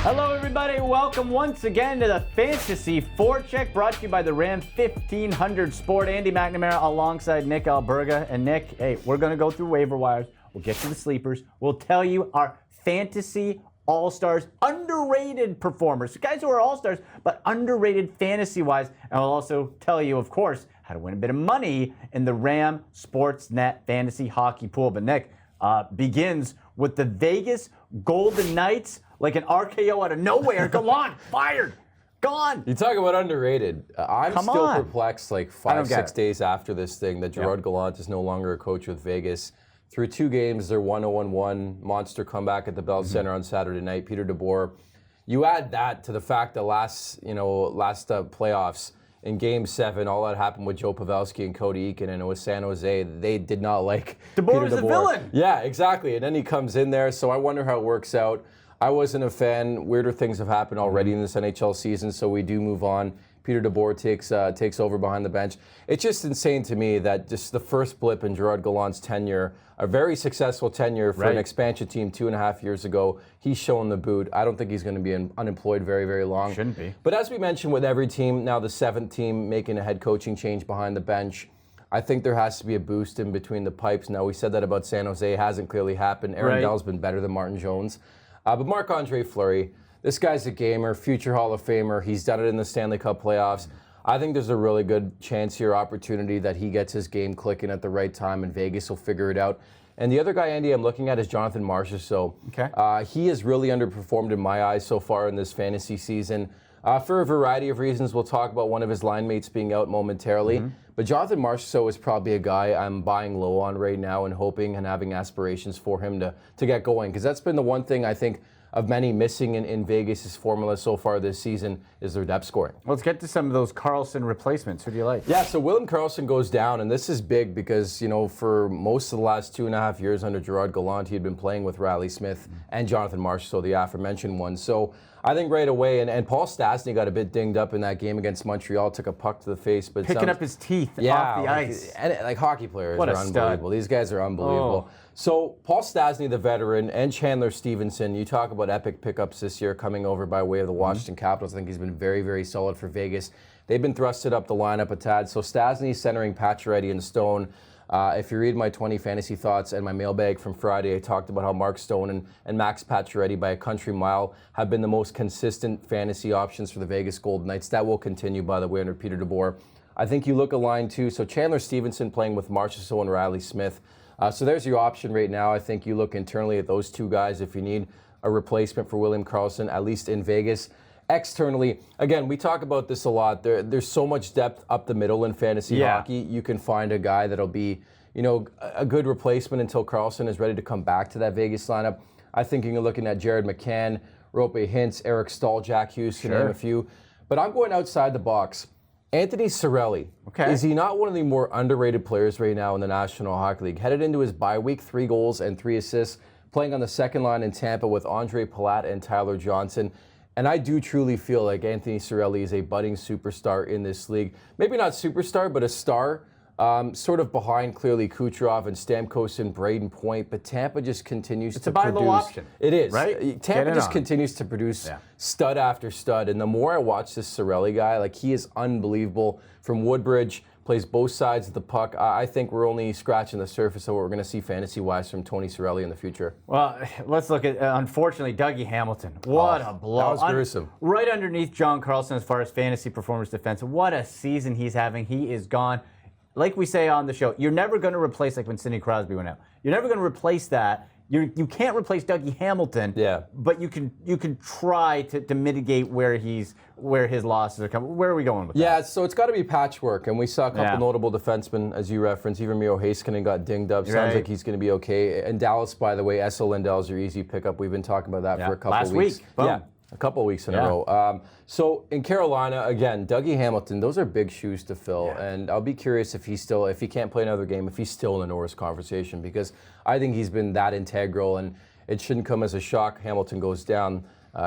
Hello, everybody. Welcome once again to the Fantasy Forecheck, brought to you by the Ram 1500 Sport. Andy McNamara alongside Nick Alberga. And Nick, hey, we're going to go through waiver wires. We'll get to the sleepers. We'll tell you our Fantasy All-Stars, underrated performers. Guys who are All-Stars, but underrated fantasy-wise. And we'll also tell you, of course, how to win a bit of money in the Ram Sportsnet Fantasy Hockey Pool. But Nick begins with the Vegas Golden Knights. Like an RKO out of nowhere. Gallant, fired, gone. You talk about underrated. I'm still perplexed like 5-6 days after this thing that Gerard Gallant is no longer a coach with Vegas. Through 2 games, they're 1-0-1, monster comeback at the Bell Center on Saturday night. Peter DeBoer. You add that to the fact that last playoffs in Game 7, all that happened with Joe Pavelski and Cody Eakin, and it was San Jose. They did not like DeBoer was the villain. Yeah, exactly. And then he comes in there, so I wonder how it works out. I wasn't a fan. Weirder things have happened already in this NHL season, so we do move on. Peter DeBoer takes over behind the bench. It's just insane to me that just the first blip in Gerard Gallant's tenure, a very successful tenure for an expansion team 2.5 years ago, he's shown the boot. I don't think he's going to be unemployed very, very long. Shouldn't be. But as we mentioned with every team, now the 7th team making a head coaching change behind the bench, I think there has to be a boost in between the pipes. Now, we said that about San Jose. It hasn't clearly happened. Aaron Dell's been better than Martin Jones. But Marc-Andre Fleury, this guy's a gamer, future Hall of Famer. He's done it in the Stanley Cup playoffs. I think there's a really good chance here, opportunity, that he gets his game clicking at the right time, and Vegas will figure it out. And the other guy, Andy, I'm looking at is Jonathan Marchessault. He has really underperformed in my eyes so far in this fantasy season. For a variety of reasons, we'll talk about one of his line mates being out momentarily. But Jonathan Marchessault is probably a guy I'm buying low on right now and hoping and having aspirations for him to get going. Because that's been the one thing I think of many missing in Vegas' formula so far this season is their depth scoring. Let's get to some of those Karlsson replacements. Who do you like? Yeah, so William Karlsson goes down, and this is big because, you know, for most of the last 2.5 years under Gerard Gallant, he had been playing with Riley Smith and Jonathan Marchessault, the aforementioned one. So I think right away, and Paul Stastny got a bit dinged up in that game against Montreal, took a puck to the face. But picking up his teeth off the ice. And like hockey players what are unbelievable. Stud. These guys are unbelievable. So Paul Stastny, the veteran, and Chandler Stevenson, you talk about epic pickups this year coming over by way of the Washington Capitals. I think he's been very, very solid for Vegas. They've been thrusted up the lineup a tad. So Stastny centering Pacioretty and Stone. If you read my 20 fantasy thoughts and my mailbag from Friday, I talked about how Mark Stone and Max Pacioretty by a country mile have been the most consistent fantasy options for the Vegas Golden Knights. That will continue, by the way, under Peter DeBoer. I think you look at line 2. So Chandler Stevenson playing with Marchessault and Riley Smith. So there's your option right now. I think you look internally at those 2 guys if you need a replacement for William Karlsson, at least in Vegas. Externally, again, we talk about this a lot. There's so much depth up the middle in fantasy hockey. You can find a guy that'll be, you know, a good replacement until Karlsson is ready to come back to that Vegas lineup. I think you're looking at Jared McCann, Rope Hintz, Eric Stahl, Jack Hughes, to name a few. But I'm going outside the box. Anthony Cirelli. Is he not one of the more underrated players right now in the National Hockey League? Headed into his bye week, 3 goals and 3 assists, playing on the second line in Tampa with Andre Palat and Tyler Johnson. And I do truly feel like Anthony Cirelli is a budding superstar in this league. Maybe not superstar, but a star. Sort of behind, clearly, Kucherov and Stamkos and Braden Point. But Tampa just continues to produce. It's a buy low option. It is. Right? Tampa just continues to produce stud after stud. And the more I watch this Cirelli guy, like, he is unbelievable. From Woodbridge, plays both sides of the puck. I think we're only scratching the surface of what we're going to see fantasy-wise from Tony Cirelli in the future. Well, let's look at, unfortunately, Dougie Hamilton. What a blow. That was gruesome. Right underneath John Karlsson as far as fantasy performance defense. What a season he's having. He is gone. Like we say on the show, you're never going to replace, like when Sidney Crosby went out, you're never going to replace that. You can't replace Dougie Hamilton, but you can try to mitigate where his losses are coming. Where are we going with that? Yeah, so it's got to be patchwork, and we saw a couple notable defensemen, as you referenced. Even Miro Heiskanen got dinged up. Sounds like he's going to be okay. And Dallas, by the way, Essa Lindell is your easy pickup. We've been talking about that for a couple last weeks. Week. Boom. Yeah. A couple of weeks in a row. So in Carolina, again, Dougie Hamilton, those are big shoes to fill. And I'll be curious if he can't play another game, if he's still in the Norris conversation, because I think he's been that integral, and it shouldn't come as a shock. Hamilton goes down.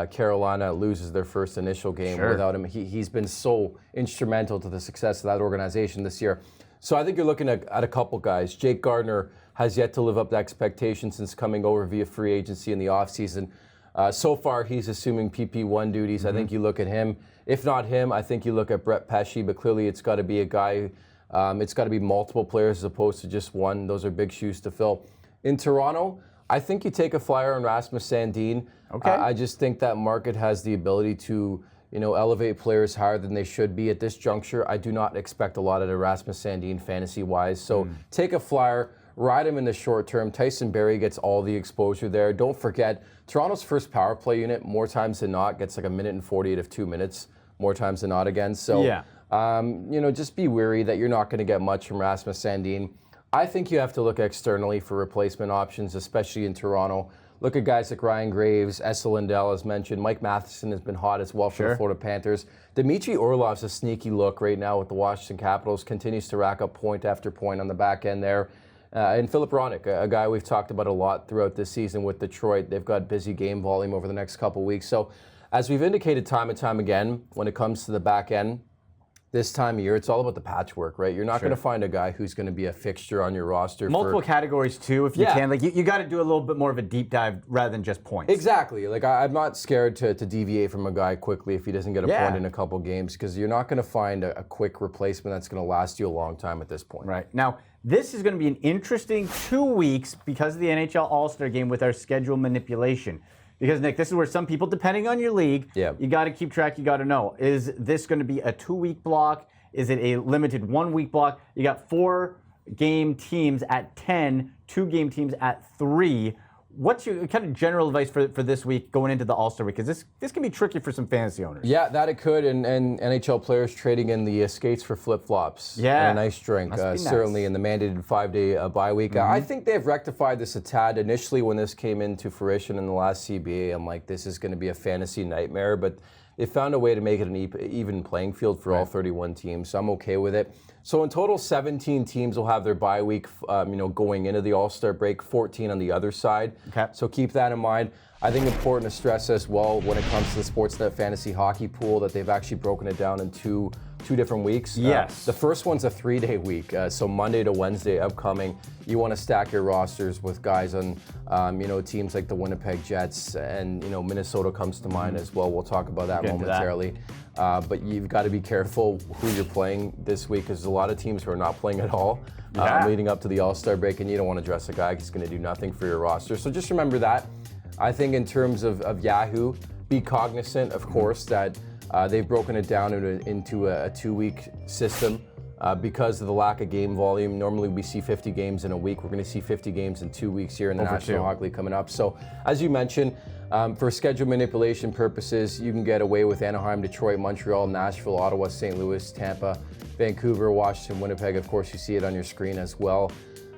Carolina loses their first initial game without him. He's been so instrumental to the success of that organization this year. So I think you're looking at a couple guys. Jake Gardner has yet to live up to expectations since coming over via free agency in the offseason. So far, he's assuming PP1 duties. I think you look at him. If not him, I think you look at Brett Pesce, but clearly it's got to be a guy, it's got to be multiple players as opposed to just one. Those are big shoes to fill. In Toronto, I think you take a flyer on Rasmus Sandin. Okay. I just think that market has the ability to, elevate players higher than they should be at this juncture. I do not expect a lot of Rasmus Sandin fantasy-wise. So take a flyer, ride him in the short term. Tyson Barrie gets all the exposure there. Don't forget, Toronto's first power play unit, more times than not, gets like 1:48 of 2 minutes, more times than not again. So, just be wary that you're not going to get much from Rasmus Sandin. I think you have to look externally for replacement options, especially in Toronto. Look at guys like Ryan Graves, Esa Lindell, as mentioned. Mike Matheson has been hot as well for the Florida Panthers. Dmitry Orlov's a sneaky look right now with the Washington Capitals, continues to rack up point after point on the back end there. And Philip Hronek, a guy we've talked about a lot throughout this season with Detroit. They've got busy game volume over the next couple weeks. So as we've indicated time and time again, when it comes to the back end, this time of year, it's all about the patchwork, right? You're not going to find a guy who's going to be a fixture on your roster. Multiple categories, too, if you can. Like, you got to do a little bit more of a deep dive rather than just points. Exactly. Like, I'm not scared to deviate from a guy quickly if he doesn't get a point in a couple games, because you're not going to find a quick replacement that's going to last you a long time at this point. Right. Now, this is going to be an interesting 2 weeks because of the NHL All-Star game with our schedule manipulation. Because, Nick, this is where some people, depending on your league, you got to keep track, you got to know. Is this going to be a 2-week block? Is it a limited 1-week block? You got 4-game teams at 10, 2-game teams at 3. What's your kind of general advice for this week going into the All-Star week? Because this can be tricky for some fantasy owners. Yeah, that it could, and NHL players trading in the skates for flip-flops. Yeah. And a nice drink, certainly in the mandated 5-day bye week. I think they've rectified this a tad. Initially, when this came into fruition in the last CBA, I'm like, this is going to be a fantasy nightmare, but they found a way to make it an even playing field for all 31 teams, so I'm okay with it. So in total, 17 teams will have their bye week, going into the All-Star break, 14 on the other side. Okay. So keep that in mind. I think important to stress as well when it comes to the Sportsnet fantasy hockey pool that they've actually broken it down in two different weeks. Yes. The first one's a 3-day week, so Monday to Wednesday upcoming. You want to stack your rosters with guys on, teams like the Winnipeg Jets, and Minnesota comes to mind as well. We'll talk about that momentarily. But you've got to be careful who you're playing this week, because there's a lot of teams who are not playing at all leading up to the All-Star break, and you don't want to dress a guy who's going to do nothing for your roster. So just remember that. I think in terms of Yahoo, be cognizant, of course, that they've broken it down into a 2-week system because of the lack of game volume. Normally we see 50 games in a week. We're going to see 50 games in 2 weeks here in the National Hockey League coming up. So as you mentioned, for schedule manipulation purposes, you can get away with Anaheim, Detroit, Montreal, Nashville, Ottawa, St. Louis, Tampa, Vancouver, Washington, Winnipeg. Of course, you see it on your screen as well.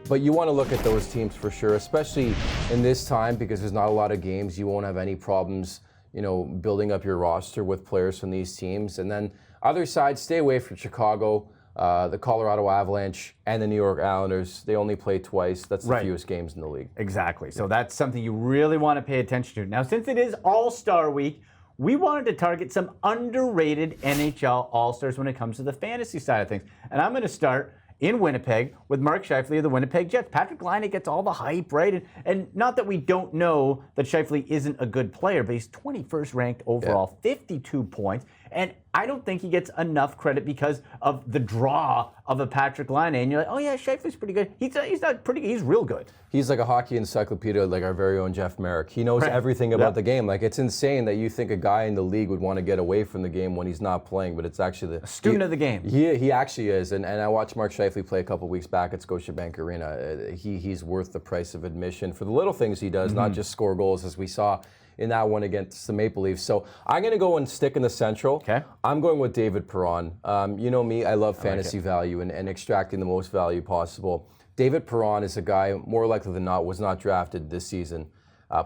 But you want to look at those teams for sure, especially in this time, because there's not a lot of games. You won't have any problems, building up your roster with players from these teams. And then other side, stay away from Chicago, the Colorado Avalanche, and the New York Islanders. They only play twice. That's the fewest games in the league. Exactly. So that's something you really want to pay attention to. Now, since it is All-Star Week, we wanted to target some underrated NHL All-Stars when it comes to the fantasy side of things. And I'm going to start in Winnipeg with Mark Scheifele of the Winnipeg Jets. Patrick Laine gets all the hype, right? And not that we don't know that Scheifele isn't a good player, but he's 21st ranked overall, 52 points. And I don't think he gets enough credit because of the draw of a Patrick Laine. And you're like, oh yeah, Scheifele's pretty good. He's not pretty good. He's real good. He's like a hockey encyclopedia, like our very own Jeff Merrick. He knows everything about the game. Like, it's insane that you think a guy in the league would want to get away from the game when he's not playing, but it's actually a student of the game. He actually is. And I watched Mark Scheifele play a couple weeks back at Scotiabank Arena. He's worth the price of admission for the little things he does, not just score goals, as we saw in that one against the Maple Leafs. So I'm going to go and stick in the Central. Okay. I'm going with David Perron. You know me, I love fantasy value and extracting the most value possible. David Perron is a guy, more likely than not, was not drafted this season,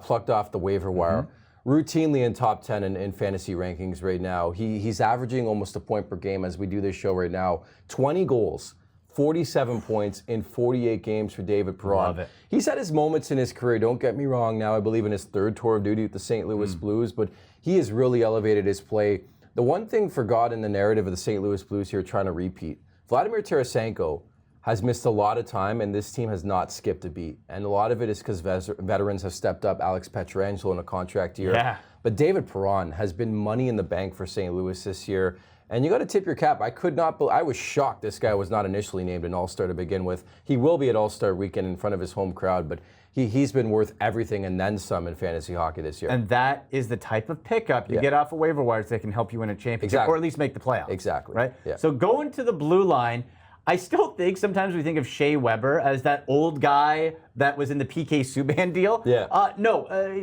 plucked off the waiver wire, routinely in top 10 in fantasy rankings right now. He's averaging almost a point per game as we do this show right now. 20 goals. 47 points in 48 games for David Perron. Love it. He's had his moments in his career, don't get me wrong now, I believe in his 3rd tour of duty with the St. Louis Blues, but he has really elevated his play. The one thing forgot in the narrative of the St. Louis Blues here trying to repeat, Vladimir Tarasenko has missed a lot of time, and this team has not skipped a beat. And a lot of it is because veterans have stepped up. Alex Pietrangelo in a contract year. Yeah. But David Perron has been money in the bank for St. Louis this year. And you got to tip your cap. I was shocked this guy was not initially named an All-Star to begin with. He will be at All-Star weekend in front of his home crowd, but he's been worth everything and then some in fantasy hockey this year. And that is the type of pickup you get off of waiver wires that can help you win a championship or at least make the playoffs. Exactly. Right? Yeah. So going to the blue line, I still think sometimes we think of Shea Weber as that old guy that was in the PK Subban deal. Yeah.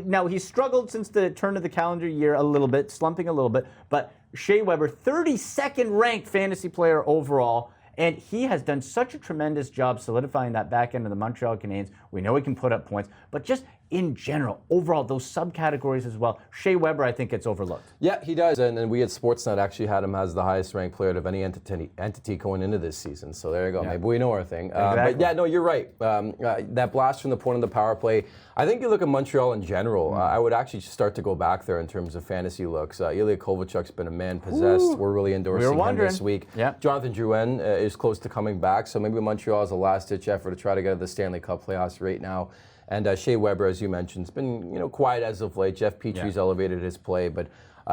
Now he's struggled since the turn of the calendar year a little bit, slumping a little bit, but Shea Weber, 32nd ranked fantasy player overall, and he has done such a tremendous job solidifying that back end of the Montreal Canadiens. We know he can put up points, but just in general, overall, those subcategories as well. Shea Weber, I think, gets overlooked. Yeah, he does. And we at Sportsnet actually had him as the highest ranked player of any entity going into this season. So there you go. Yeah. Maybe we know our thing. Exactly. But yeah, no, you're right. That blast from the point of the power play, I think you look at Montreal in general, I would actually start to go back there in terms of fantasy looks. Ilya Kovalchuk's been a man possessed. We're really endorsing him this week. Yeah. Jonathan Drouin is close to coming back. So maybe Montreal has a last-ditch effort to try to get to the Stanley Cup playoffs right now. And Shea Weber, as you mentioned, has been quiet as of late. Jeff Petry's elevated his play, but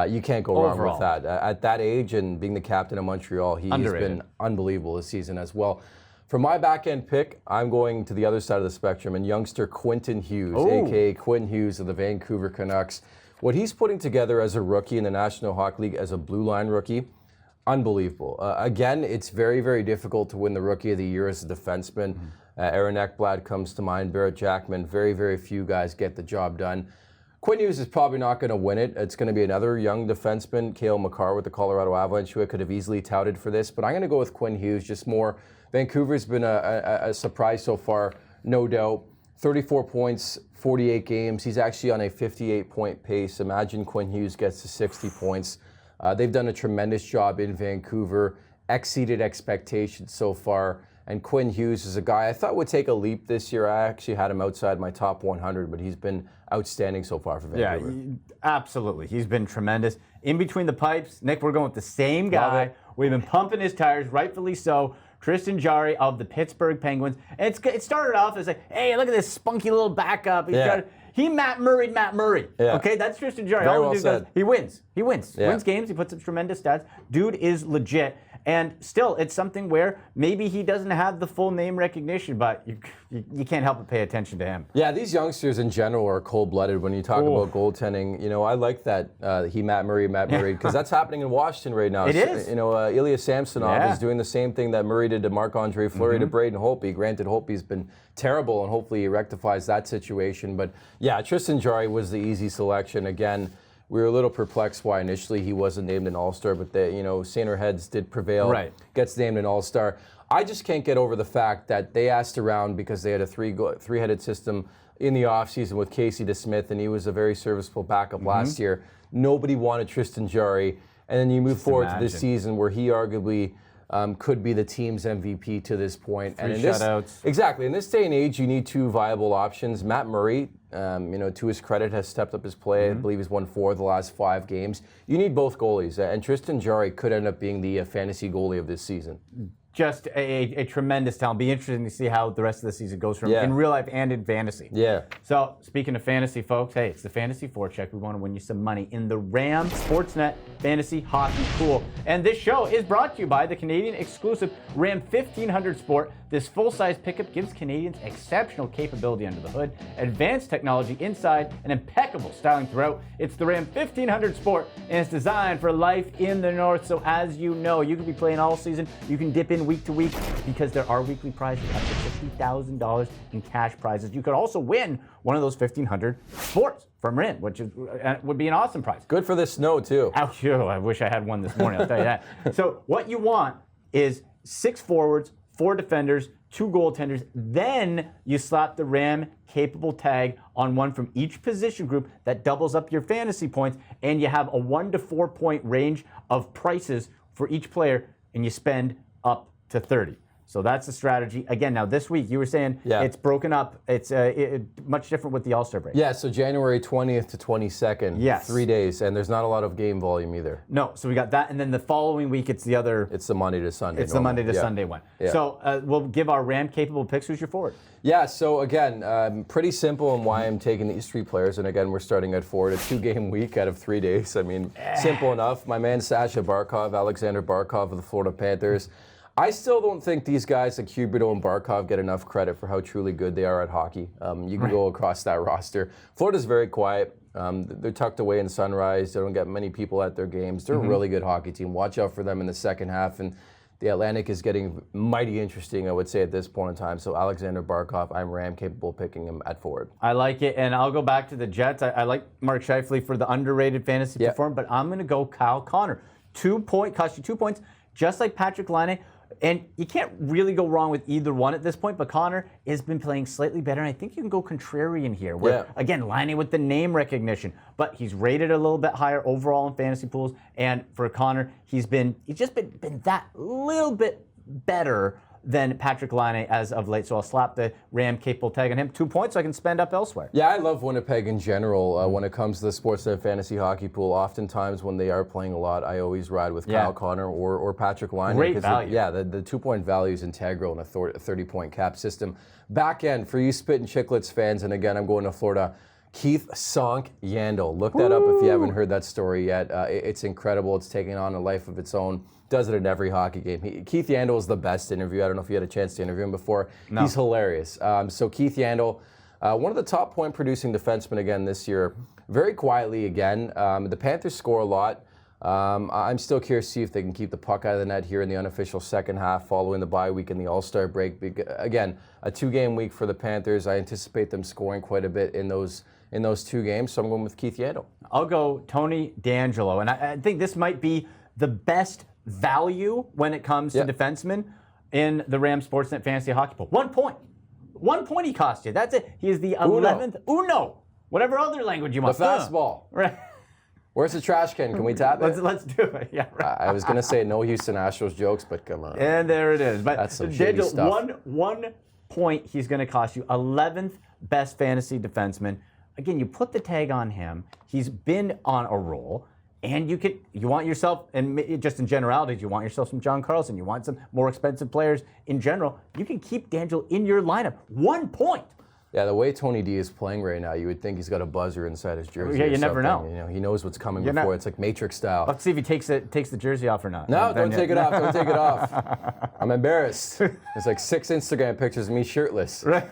you can't go wrong with that. At that age and being the captain of Montreal, he's been unbelievable this season as well. For my back-end pick, I'm going to the other side of the spectrum, and youngster Quentin Hughes, a.k.a. Quinn Hughes of the Vancouver Canucks. What he's putting together as a rookie in the National Hockey League as a blue line rookie, unbelievable. Again, it's very, very difficult to win the Rookie of the Year as a defenseman. Aaron Ekblad comes to mind, Barrett Jackman. Very, very few guys get the job done. Quinn Hughes is probably not going to win it. It's going to be another young defenseman, Cale Makar with the Colorado Avalanche, who I could have easily touted for this. But I'm going to go with Quinn Hughes, just more. Vancouver's been a surprise so far, no doubt. 34 points, 48 games. He's actually on a 58-point pace. Imagine Quinn Hughes gets to 60 points. They've done a tremendous job in Vancouver, exceeded expectations so far. And Quinn Hughes is a guy I thought would take a leap this year. I actually had him outside my top 100, but he's been outstanding so far for Vancouver. Yeah, absolutely. He's been tremendous. In between the pipes, Nick, we're going with the same guy. We've been pumping his tires, rightfully so. Tristan Jarry of the Pittsburgh Penguins. And it started off as like, hey, look at this spunky little backup. He Matt Murray. Yeah. Okay, that's Tristan Jarry. Very All well the dude said. does, he wins. He wins. Yeah. Wins games. He puts up tremendous stats. Dude is legit. And still, it's something where maybe he doesn't have the full name recognition, but you can't help but pay attention to him. Yeah, these youngsters in general are cold-blooded when you talk about goaltending. I like that Matt Murray, because that's happening in Washington right now. It is. Ilya Samsonov is doing the same thing that Murray did to Marc-Andre Fleury to Braden Holtby. Granted, Holtby's been terrible, and hopefully he rectifies that situation. But yeah, Tristan Jarry was the easy selection. Again, we were a little perplexed why initially he wasn't named an All-Star, but saner heads did prevail. Right. Gets named an All-Star. I just can't get over the fact that they asked around because they had a three-headed system in the offseason with Casey DeSmith, and he was a very serviceable backup last year. Nobody wanted Tristan Jarry, and then you move forward to this season where he arguably could be the team's MVP to this point. Three shutouts. Exactly. In this day and age, you need two viable options. Matt Murray, to his credit, has stepped up his play. I believe he's won 4 of the last 5 games. You need both goalies, and Tristan Jarry could end up being the fantasy goalie of this season. Just a tremendous talent. Be interesting to see how the rest of the season goes for him in real life and in fantasy. Yeah. So, speaking of fantasy, folks, hey, it's the Fantasy Forecheck. We want to win you some money in the Ram Sportsnet Fantasy Hockey Pool. And this show is brought to you by the Canadian exclusive Ram 1500 Sport. This full-size pickup gives Canadians exceptional capability under the hood, advanced technology inside, and impeccable styling throughout. It's the Ram 1500 Sport, and it's designed for life in the North. So as you know, you can be playing all season. You can dip in week to week because there are weekly prizes up to $50,000 in cash prizes. You could also win one of those 1,500 sports from Rin, which would be an awesome prize. Good for the snow, too. Ouch, I wish I had one this morning, I'll tell you that. So what you want is 6 forwards, 4 defenders, 2 goaltenders. Then you slap the Ram capable tag on one from each position group that doubles up your fantasy points, and you have a 1 to 4 point range of prices for each player, and you spend up to 30. So that's the strategy. Again, now this week, you were saying it's broken up. It's much different with the All-Star break. Yeah, so January 20th to 22nd, Yes. 3 days, and there's not a lot of game volume either. No, so we got that, and then the following week, it's the other. It's the Monday to Sunday. It's the Monday to Sunday one. Yeah. So we'll give our Ram-capable picks. Who's your forward? Yeah, so again, pretty simple on why I'm taking these 3 players. And again, we're starting at forward, a 2-game week out of 3 days. I mean, simple enough. My man Sasha Barkov, Alexander Barkov of the Florida Panthers. I still don't think these guys like Huberdeau and Barkov get enough credit for how truly good they are at hockey. You can go across that roster. Florida's very quiet. They're tucked away in Sunrise. They don't get many people at their games. They're a really good hockey team. Watch out for them in the second half. And the Atlantic is getting mighty interesting, I would say, at this point in time. So Alexander Barkov, I'm Ram-capable picking him at forward. I like it, and I'll go back to the Jets. I like Mark Scheifele for the underrated fantasy performance, but I'm going to go Kyle Connor. 2 points, cost you 2 points, just like Patrick Laine. And you can't really go wrong with either one at this point, but Connor has been playing slightly better, and I think you can go contrarian here. Where, again, Laine with the name recognition, but he's rated a little bit higher overall in fantasy pools. And for Connor, he's just been that little bit better than Patrick Laine as of late. So I'll slap the Ram-capable tag on him. 2 points so I can spend up elsewhere. Yeah, I love Winnipeg in general. When it comes to the Sportsnet fantasy hockey pool, oftentimes when they are playing a lot, I always ride with Kyle Connor or Patrick Laine. Great value. The 2-point value is integral in a 30-point cap system. Back end, for you Spit and Chicklets fans, and again, I'm going to Florida, Keith Sonk Yandel. Look that up if you haven't heard that story yet. It's incredible. It's taking on a life of its own. Does it in every hockey game. Keith Yandel is the best interview. I don't know if you had a chance to interview him before. No. He's hilarious. So Keith Yandel, one of the top point-producing defensemen again this year. Very quietly again. The Panthers score a lot. I'm still curious to see if they can keep the puck out of the net here in the unofficial second half following the bye week and the All-Star break. Again, a 2-game week for the Panthers. I anticipate them scoring quite a bit in those 2 games, so I'm going with Keith Yandel. I'll go Tony DeAngelo, and I think this might be the best value when it comes to defensemen in the Rams Sportsnet Fantasy Hockey Pool. 1 point. 1 point he cost you. That's it. He is the 11th. Uno. Whatever other language you want. The fastball. Right. Where's the trash can? Can we tap it? Let's do it. Yeah. Right. I was going to say no Houston Astros jokes, but come on. And there it is. But that's some shady stuff. One point he's going to cost you. 11th best fantasy defenseman. Again, you put the tag on him. He's been on a roll. And you want yourself, and just in generalities, you want yourself some John Carlson. You want some more expensive players in general. You can keep DeAngelo in your lineup. 1 point. Yeah, the way Tony D is playing right now, you would think he's got a buzzer inside his jersey. Yeah, you never know. You know, he knows what's coming before. It's like Matrix style. Let's see if he takes the jersey off or not. No, don't take it off. Don't take it off. I'm embarrassed. There's like 6 Instagram pictures of me shirtless. Right.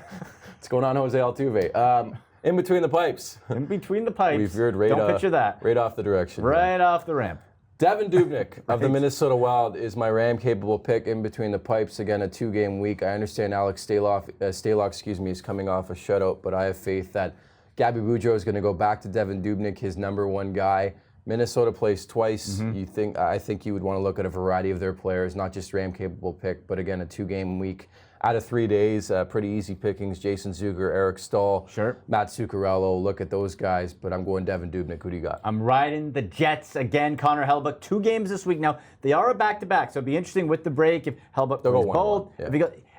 What's going on, Jose Altuve? In between the pipes. In between the pipes. We've veered right, don't picture that. Right off the direction. Right off the ramp. Devin Dubnyk of the Minnesota Wild is my Ram-capable pick in between the pipes. Again, a 2-game week. I understand Alex Stalock, is coming off a shutout, but I have faith that Gabby Boudreau is going to go back to Devin Dubnyk, his number 1 guy. Minnesota plays twice. I think you would want to look at a variety of their players, not just Ram-capable pick, but again, a 2-game week. Out of 3 days, pretty easy pickings. Jason Zuger, Eric Stahl, Matt Zuccarello. Look at those guys, but I'm going Devin Dubnyk. Who do you got? I'm riding the Jets again. Connor Hellebuyck, 2 games this week. Now, they are a back-to-back, so it'll be interesting with the break if Hellebuyck goes bold.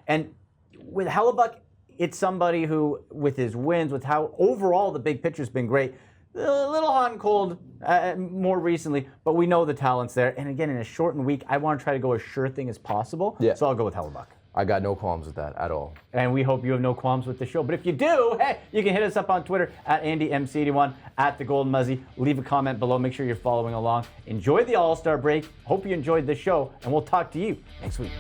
And with Hellebuyck, it's somebody who, with his wins, with how overall the big picture's been great, a little hot and cold more recently, but we know the talent's there. And again, in a shortened week, I want to try to go as sure thing as possible, so I'll go with Hellebuyck. I got no qualms with that at all. And we hope you have no qualms with the show. But if you do, hey, you can hit us up on Twitter at AndyMC81, at The Golden Muzzy. Leave a comment below. Make sure you're following along. Enjoy the All-Star break. Hope you enjoyed the show, and we'll talk to you next week.